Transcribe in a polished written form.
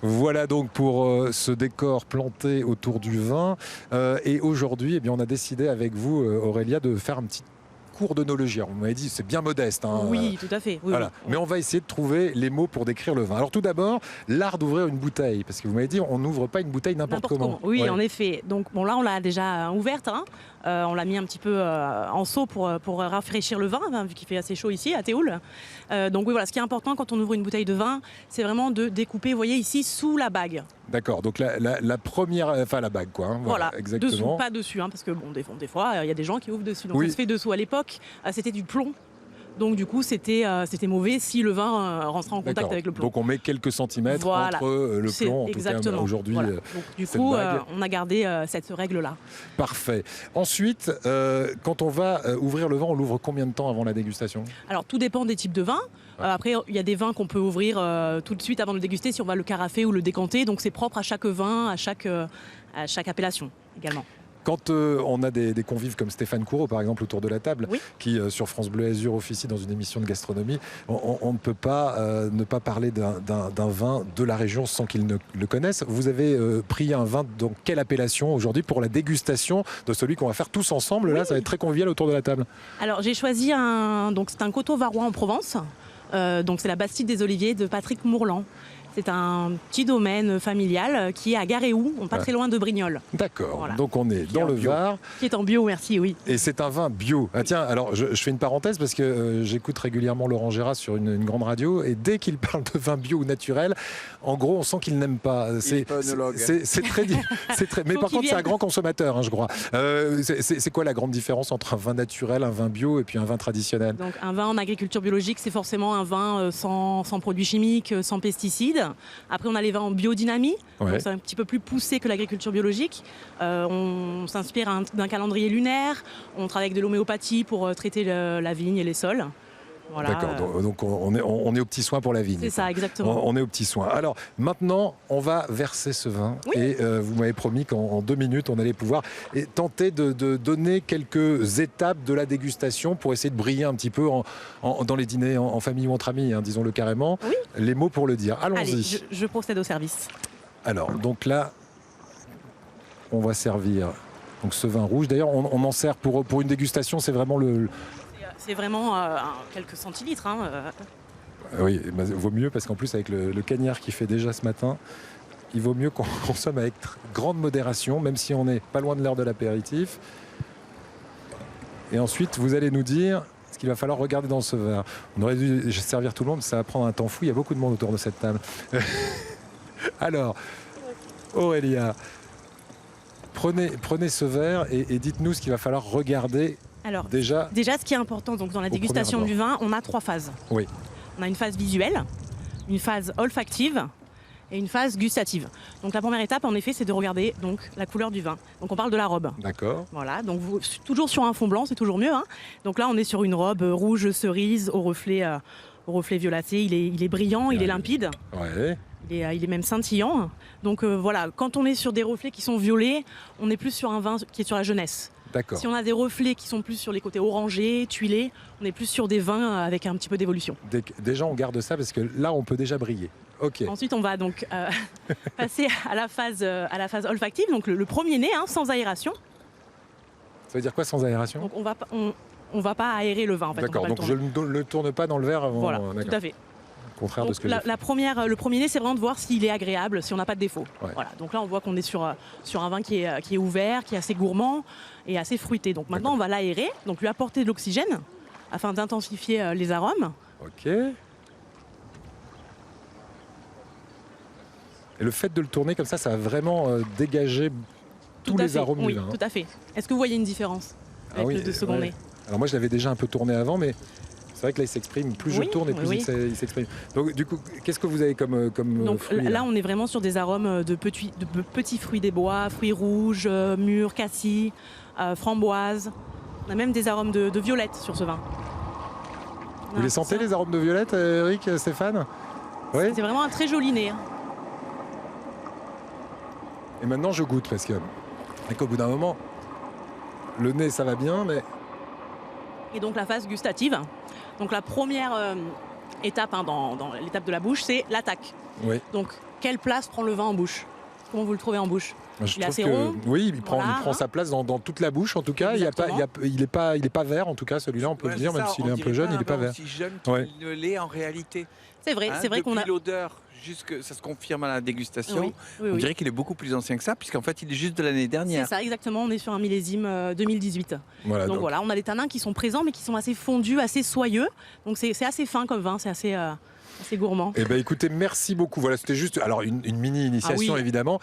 Voilà donc pour ce décor planté autour du vin. Et aujourd'hui, eh bien, on a décidé avec vous, Aurélia, de faire un petit cours d'œnologie. Alors, vous m'avez dit, c'est bien modeste. Hein, oui, tout à fait. Oui, voilà. oui. Mais on va essayer de trouver les mots pour décrire le vin. Alors tout d'abord, l'art d'ouvrir une bouteille. Parce que vous m'avez dit, on n'ouvre pas une bouteille n'importe comment. Oui, ouais. en effet. Donc bon, là, on l'a déjà ouverte. Hein. On l'a mis un petit peu en seau pour rafraîchir le vin, vu qu'il fait assez chaud ici, à Théoul. Donc oui, voilà, ce qui est important quand on ouvre une bouteille de vin, c'est vraiment de découper, vous voyez ici, sous la bague. D'accord, donc la première, enfin la bague quoi. Hein, voilà, exactement. Dessous, pas dessus, hein, parce que bon, des fois, il y a des gens qui ouvrent dessus. Donc oui. ça se fait dessous. À l'époque, c'était du plomb. Donc du coup, c'était mauvais si le vin rentrait en contact avec le plomb. Donc on met quelques centimètres entre le plomb, en tout cas aujourd'hui. Voilà. Donc du coup, on a gardé cette règle-là. Parfait. Ensuite, quand on va ouvrir le vin, on l'ouvre combien de temps avant la dégustation? Alors tout dépend des types de vins. Après, il y a des vins qu'on peut ouvrir tout de suite avant de le déguster si on va le carafer ou le décanter. Donc c'est propre à chaque vin, à chaque appellation également. Quand on a des convives comme Stéphane Courreau, par exemple, autour de la table, oui. qui, sur France Bleu Azur, officie dans une émission de gastronomie, on ne peut pas ne pas parler d'un vin de la région sans qu'ils ne le connaissent. Vous avez pris un vin dans quelle appellation aujourd'hui pour la dégustation de celui qu'on va faire tous ensemble? Oui. Là, ça va être très convivial autour de la table. Alors, j'ai choisi c'est un coteau varois en Provence. Donc, c'est la Bastide des Oliviers de Patrick Mourlan. C'est un petit domaine familial qui est à Garéou, pas très loin de Brignoles. D'accord, voilà. Donc on est dans le Var. Qui est en bio, merci, oui. Et c'est un vin bio. Ah tiens, alors je fais une parenthèse parce que j'écoute régulièrement Laurent Gérard sur une grande radio et dès qu'il parle de vin bio ou naturel, en gros on sent qu'il n'aime pas. C'est très... Mais par contre c'est un grand consommateur, hein, je crois. C'est quoi la grande différence entre un vin naturel, un vin bio et puis un vin traditionnel? Donc un vin en agriculture biologique, c'est forcément un vin sans produits chimiques, sans pesticides. Après, on a les vins en biodynamie, donc c'est un petit peu plus poussé que l'agriculture biologique. On s'inspire d'un calendrier lunaire, on travaille avec de l'homéopathie pour traiter la vigne et les sols. Voilà. D'accord, donc on est aux petits soins pour la vigne. C'est ça, exactement. On est aux petits soins. Alors maintenant, on va verser ce vin. Oui. Et vous m'avez promis qu'en 2 minutes, on allait pouvoir tenter de donner quelques étapes de la dégustation pour essayer de briller un petit peu dans les dîners en famille ou entre amis, hein, disons-le carrément. Oui. Les mots pour le dire. Allons-y. Allez, je procède au service. Alors, donc là, on va servir donc ce vin rouge. D'ailleurs, on en sert pour une dégustation, c'est vraiment le... C'est vraiment quelques centilitres. Hein. Oui, bah, vaut mieux parce qu'en plus avec le cagnard qui fait déjà ce matin, il vaut mieux qu'on consomme avec grande modération, même si on n'est pas loin de l'heure de l'apéritif. Et ensuite, vous allez nous dire ce qu'il va falloir regarder dans ce verre. On aurait dû servir tout le monde, ça va prendre un temps fou. Il y a beaucoup de monde autour de cette table. Alors, Aurélia, prenez ce verre et dites-nous ce qu'il va falloir regarder. Alors, déjà, ce qui est important donc, dans la dégustation du vin, on a 3 phases. Oui. On a une phase visuelle, une phase olfactive et une phase gustative. Donc la première étape, en effet, c'est de regarder donc, la couleur du vin. Donc on parle de la robe. D'accord. Voilà, donc toujours sur un fond blanc, c'est toujours mieux. Hein. Donc là, on est sur une robe rouge cerise au reflet violacé. Il est brillant, il est limpide. Ouais. Il est même scintillant. Donc voilà, quand on est sur des reflets qui sont violets, on est plus sur un vin qui est sur la jeunesse. D'accord. Si on a des reflets qui sont plus sur les côtés orangés, tuilés, on est plus sur des vins avec un petit peu d'évolution. Déjà, on garde ça parce que là, on peut déjà briller. Okay. Ensuite, on va donc passer à la phase olfactive, donc le premier nez, hein, sans aération. Ça veut dire quoi sans aération? Donc on va pas aérer le vin. En fait. D'accord, donc je ne le tourne pas dans le verre avant. Voilà, tout à fait. Contraire donc, de ce que le premier nez, c'est vraiment de voir s'il est agréable, si on n'a pas de défaut. Ouais. Voilà. Donc là, on voit qu'on est sur un vin qui est ouvert, qui est assez gourmand et assez fruité. Donc maintenant, on va l'aérer, donc lui apporter de l'oxygène afin d'intensifier les arômes. Ok. Et le fait de le tourner comme ça va vraiment dégager tous les arômes du vin. Oui, tout à fait. Est-ce que vous voyez une différence avec le second nez? Alors moi, je l'avais déjà un peu tourné avant, mais... C'est vrai que là, il s'exprime. Plus je tourne et plus il s'exprime. Donc, du coup, qu'est-ce que vous avez comme fruits, là, on est vraiment sur des arômes de petits fruits des bois, fruits rouges, mûrs, cassis, framboises. On a même des arômes de violette sur ce vin. Vous les sentez, les arômes de violette, Eric, Stéphane? Oui. C'est vraiment un très joli nez. Hein. Et maintenant, je goûte parce qu'au bout d'un moment, le nez, ça va bien, mais... Et donc, la phase gustative. Donc la première étape dans l'étape de la bouche, c'est l'attaque. Oui. Donc, quelle place prend le vin en bouche? Comment vous le trouvez en bouche? Je Il est assez trouve rond. Oui, il prend Voilà, sa place dans toute la bouche, en tout cas. Il n'est pas vert, en tout cas, celui-là, on peut le dire, même s'il est un peu jeune, il n'est pas vert. aussi jeune qu'il ne l'est en réalité. C'est vrai, c'est vrai qu'on a... Depuis l'odeur, ça se confirme à la dégustation, on dirait qu'il est beaucoup plus ancien que ça, puisqu'en fait, il est juste de l'année dernière. C'est ça, exactement. On est sur un millésime 2018. Voilà, donc voilà, on a des tanins qui sont présents, mais qui sont assez fondus, assez soyeux. Donc c'est assez fin comme vin, c'est assez gourmand. Eh ben, écoutez, merci beaucoup. Voilà, c'était juste une mini initiation, évidemment.